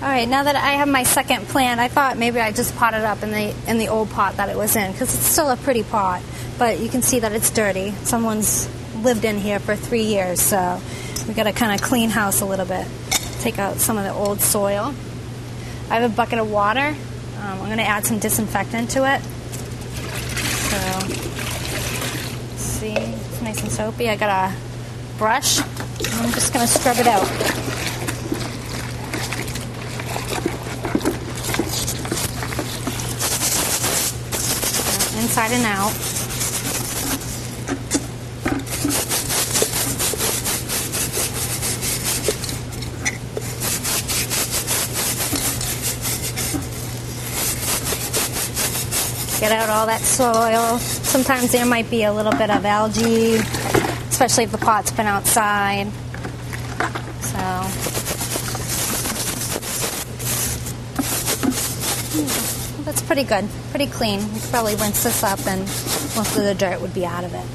All right, now that I have my second plant, I thought maybe I'd just pot it up in the old pot that it was in, because it's still a pretty pot, but you can see that it's dirty. Someone's lived in here for 3 years, so we got to kind of clean house a little bit. Take out some of the old soil. I have a bucket of water. I'm going to add some disinfectant to it. So, let's see, it's nice and soapy. I got a brush, and I'm just going to scrub it out. Inside and out. Get out all that soil. Sometimes there might be a little bit of algae, especially if the pot's been outside. So, that's pretty good, pretty clean. We could probably rinse this up and most of the dirt would be out of it.